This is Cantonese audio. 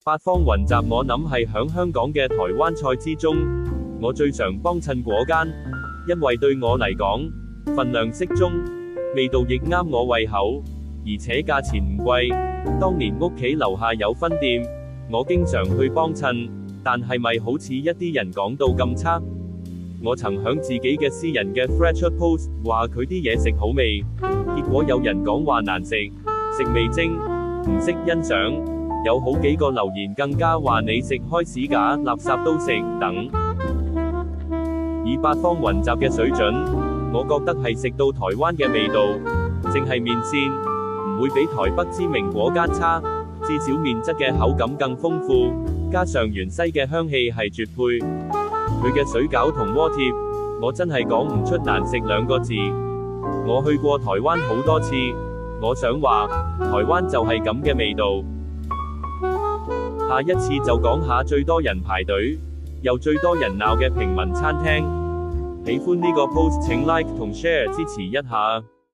八方雲集我諗係響香港嘅台灣菜之中，我最常幫襯嗰間，因為對我嚟講，份量適中，味道亦啱我胃口，而且價錢唔貴。當年屋企樓下有分店，我經常去幫襯，但係咪好似一啲人講到咁差？我曾響自己嘅私人嘅 Thread post 話佢啲嘢食好味，結果有人講話難食，食味精，唔識欣賞，有好幾個留言更加話你食開屎架，垃圾都食等。以八方雲集嘅水準，我覺得係食到台灣嘅味道，淨係麵線唔會比台北知名嗰間差，至少麵質嘅口感更豐富，加上芫茜嘅香氣係絕配。佢嘅水餃同鍋貼，我真係講唔出難食兩個字。我去過台灣好多次，我想話，台灣就係咁嘅味道。下一次就講下最多人排隊，又最多人鬧嘅平民餐廳。喜歡呢個 post請 like 同 share 支持一下。